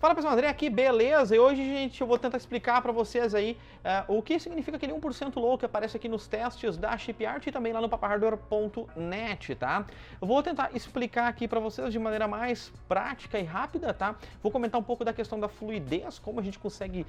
Fala pessoal, André aqui, beleza? E hoje, gente, eu vou tentar explicar para vocês aí o que significa aquele 1% low que aparece aqui nos testes da ShipArt e também lá no papahardware.net, tá? Eu vou tentar explicar aqui para vocês de maneira mais prática e rápida, tá? Vou comentar um pouco da questão da fluidez, como a gente consegue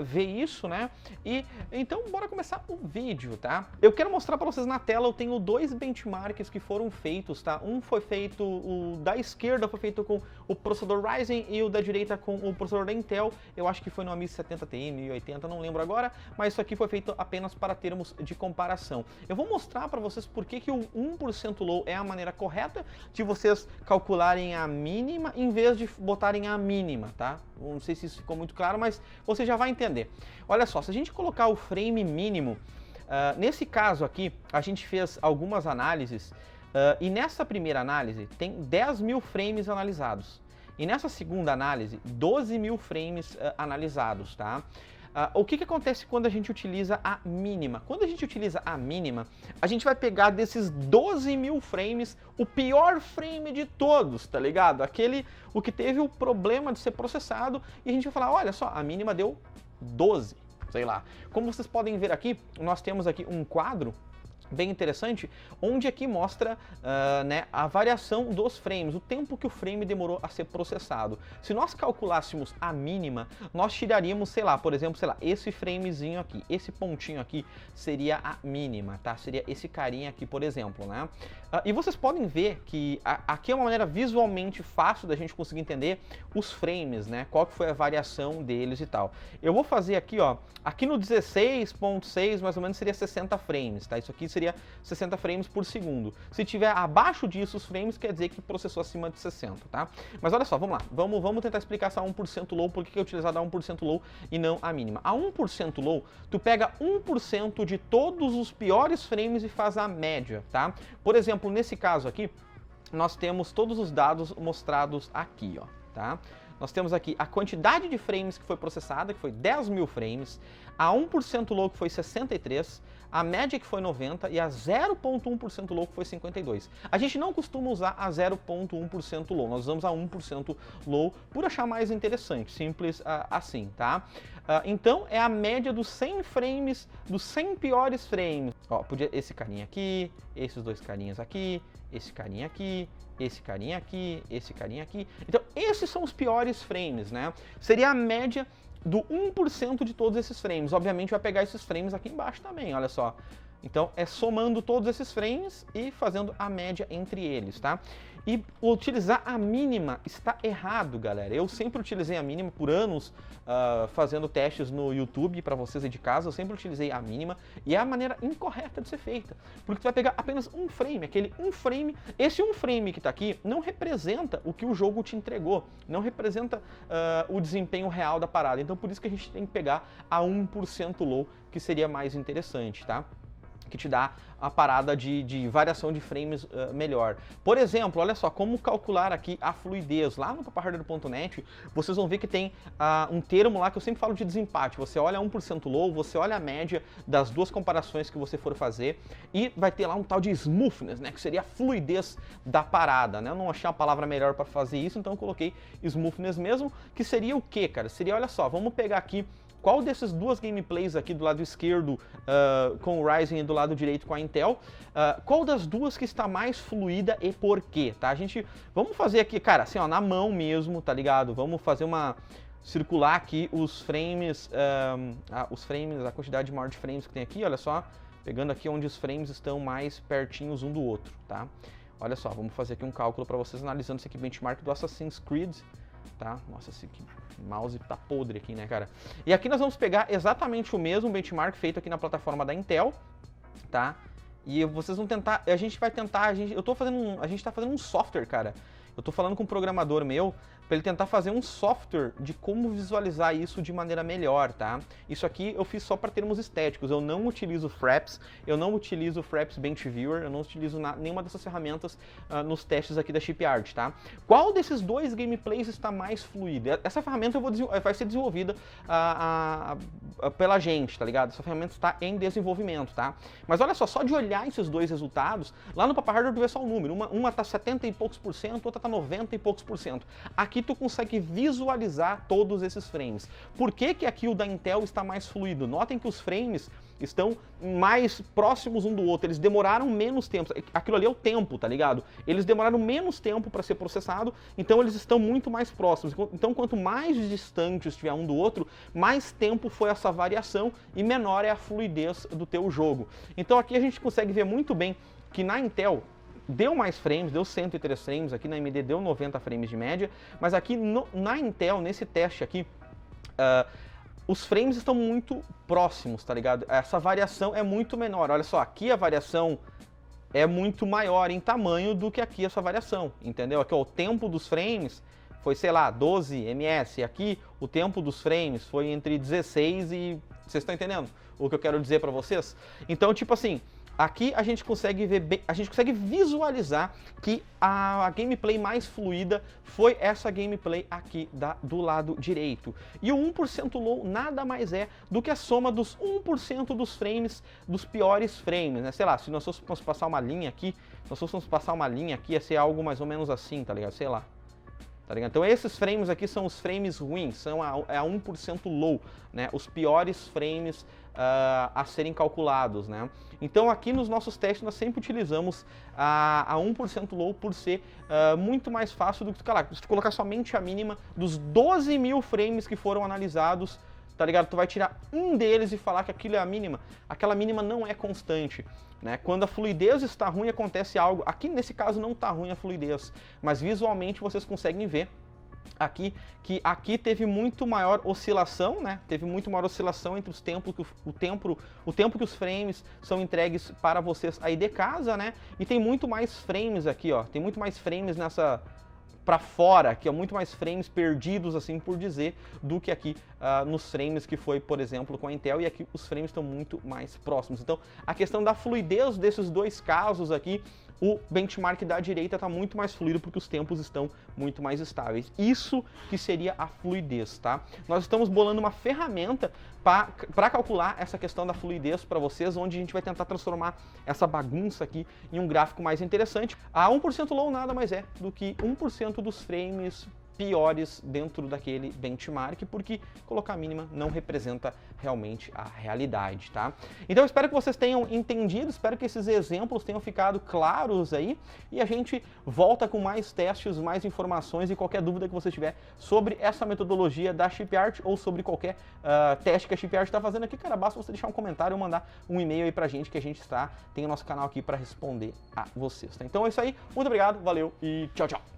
ver isso, né? E então, bora começar o vídeo, tá? Eu quero mostrar para vocês na tela, eu tenho dois benchmarks que foram feitos, tá? Um foi feito, o da esquerda foi feito com o processador Ryzen e o da direita com o processador da Intel. Eu acho que foi no 1070 Ti, 1080, não lembro agora, mas isso aqui foi feito apenas para termos de comparação. Eu vou mostrar para vocês por que o 1% low é a maneira correta de vocês calcularem a mínima em vez de botarem a mínima, tá? Não sei se isso ficou muito claro, mas você já vai entender. Olha só, se a gente colocar o frame mínimo, nesse caso aqui, a gente fez algumas análises e nessa primeira análise tem 10 mil frames analisados. E nessa segunda análise, 12 mil frames analisados, tá? O que acontece quando a gente utiliza a mínima? Quando a gente utiliza a mínima, a gente vai pegar desses 12 mil frames, o pior frame de todos, tá ligado? O que teve o problema de ser processado, e a gente vai falar, olha só, a mínima deu 12, sei lá. Como vocês podem ver aqui, nós temos aqui um quadro bem interessante, onde aqui mostra né, a variação dos frames, o tempo que o frame demorou a ser processado. Se nós calculássemos a mínima, nós tiraríamos, sei lá, por exemplo, sei lá, esse framezinho aqui, esse pontinho aqui seria a mínima, tá? Seria esse carinha aqui, por exemplo, né? E vocês podem ver que aqui é uma maneira visualmente fácil da gente conseguir entender os frames, né? Qual que foi a variação deles e tal. Eu vou fazer aqui, ó, aqui no 16.6 mais ou menos seria 60 frames, tá? Isso aqui seria 60 frames por segundo. Se tiver abaixo disso os frames, quer dizer que processou acima de 60, tá? Mas olha só, vamos lá, vamos tentar explicar essa 1% low, por que é utilizada a 1% low e não a mínima. A 1% low, tu pega 1% de todos os piores frames e faz a média, tá? Por exemplo, nesse caso aqui, nós temos todos os dados mostrados aqui, ó, tá? Nós temos aqui a quantidade de frames que foi processada, que foi 10 mil frames, a 1% low que foi 63, a média que foi 90 e a 0.1% low que foi 52. A gente não costuma usar a 0.1% low, nós usamos a 1% low por achar mais interessante, simples assim, tá? Então é a média dos 100 frames, dos 100 piores frames. Ó, podia esse carinha aqui, esses dois carinhas aqui, esse carinha aqui, esse carinha aqui, esse carinha aqui. Então, esses são os piores frames, né? Seria a média do 1% de todos esses frames. Obviamente, vai pegar esses frames aqui embaixo também, olha só. Então, é somando todos esses frames e fazendo a média entre eles, tá? E utilizar a mínima está errado, galera. Eu sempre utilizei a mínima por anos fazendo testes no YouTube para vocês aí de casa. Eu sempre utilizei a mínima e é a maneira incorreta de ser feita. Porque tu vai pegar apenas um frame, aquele um frame. Esse um frame que está aqui não representa o que o jogo te entregou. Não representa o desempenho real da parada. Então por isso que a gente tem que pegar a 1% low, que seria mais interessante, tá? Que te dá a parada de variação de frames melhor. Por exemplo, olha só, como calcular aqui a fluidez. Lá no papahardware.net, vocês vão ver que tem um termo lá que eu sempre falo de desempate. Você olha 1% low, você olha a média das duas comparações que você for fazer e vai ter lá um tal de smoothness, né, que seria a fluidez da parada, né? Eu não achei uma palavra melhor para fazer isso, então eu coloquei smoothness mesmo, que seria o quê, cara? Seria, olha só, vamos pegar aqui qual dessas duas gameplays aqui do lado esquerdo com o Ryzen e do lado direito com a Intel, qual das duas que está mais fluida e por quê, tá? Vamos fazer aqui, cara, assim, ó, na mão mesmo, tá ligado? Vamos fazer circular aqui os frames, a quantidade maior de frames que tem aqui, olha só, pegando aqui onde os frames estão mais pertinhos um do outro, tá? Olha só, vamos fazer aqui um cálculo para vocês analisando esse aqui, benchmark do Assassin's Creed, tá? Nossa, esse mouse tá podre aqui, né, cara? E aqui nós vamos pegar exatamente o mesmo benchmark feito aqui na plataforma da Intel, tá? E vocês vão tentar, a gente tá fazendo um software, cara. Eu tô falando com um programador meu para ele tentar fazer um software de como visualizar isso de maneira melhor, tá? Isso aqui eu fiz só para termos estéticos, eu não utilizo Fraps, eu não utilizo Fraps Bench Viewer, eu não utilizo nenhuma dessas ferramentas nos testes aqui da ShipArt, tá? Qual desses dois gameplays está mais fluido? Essa ferramenta vai ser desenvolvida pela gente, tá ligado? Essa ferramenta está em desenvolvimento, tá? Mas olha só de olhar esses dois resultados, lá no Papahardware tu vê só o número, uma tá 70 e poucos por cento, outra tá 90 e poucos por cento. Aqui aqui tu consegue visualizar todos esses frames. Por que que aqui o da Intel está mais fluido? Notem que os frames estão mais próximos um do outro, eles demoraram menos tempo, aquilo ali é o tempo, tá ligado? Eles demoraram menos tempo para ser processado, então eles estão muito mais próximos. Então quanto mais distantes estiver um do outro, mais tempo foi essa variação e menor é a fluidez do teu jogo. Então aqui a gente consegue ver muito bem que na Intel deu mais frames, deu 103 frames, aqui na AMD deu 90 frames de média, mas aqui na Intel, nesse teste aqui, os frames estão muito próximos, tá ligado? Essa variação é muito menor. Olha só, aqui a variação é muito maior em tamanho do que aqui essa variação, entendeu? Aqui ó, o tempo dos frames foi, sei lá, 12 ms. Aqui o tempo dos frames foi entre 16 e... Vocês estão entendendo o que eu quero dizer pra vocês? Então, tipo assim, aqui a gente consegue ver bem, a gente consegue visualizar que a gameplay mais fluida foi essa gameplay aqui do lado direito. E o 1% low nada mais é do que a soma dos 1% dos frames, dos piores frames, né? Sei lá, se nós fôssemos passar uma linha aqui, ia ser algo mais ou menos assim, tá ligado? Sei lá. Tá ligado? Então esses frames aqui são os frames ruins, são a 1% low, né? Os piores frames a serem calculados, né? Então aqui nos nossos testes nós sempre utilizamos a 1% low por ser muito mais fácil do que se tu colocar somente a mínima dos 12 mil frames que foram analisados, tá ligado? Tu vai tirar um deles e falar que aquilo é a mínima. Aquela mínima não é constante, né? Quando a fluidez está ruim, acontece algo. Aqui nesse caso não está ruim a fluidez, mas visualmente vocês conseguem ver aqui que aqui teve muito maior oscilação, né? Teve muito maior oscilação entre os tempos que o tempo que os frames são entregues para vocês aí de casa, né? E tem muito mais frames aqui, ó. Tem muito mais frames nessa para fora, que é muito mais frames perdidos, assim por dizer, do que aqui nos frames que foi, por exemplo, com a Intel, e aqui os frames estão muito mais próximos. Então, a questão da fluidez desses dois casos aqui, o benchmark da direita está muito mais fluido porque os tempos estão muito mais estáveis. Isso que seria a fluidez, tá? Nós estamos bolando uma ferramenta para calcular essa questão da fluidez para vocês, onde a gente vai tentar transformar essa bagunça aqui em um gráfico mais interessante. A 1% low nada mais é do que 1% dos frames piores dentro daquele benchmark, porque colocar a mínima não representa realmente a realidade, tá? Então eu espero que vocês tenham entendido, espero que esses exemplos tenham ficado claros aí, e a gente volta com mais testes, mais informações, e qualquer dúvida que você tiver sobre essa metodologia da Chipart ou sobre qualquer teste que a Chipart está fazendo aqui, cara, basta você deixar um comentário ou mandar um e-mail aí pra gente, que a gente tem o nosso canal aqui para responder a vocês, tá? Então é isso aí, muito obrigado, valeu e tchau, tchau!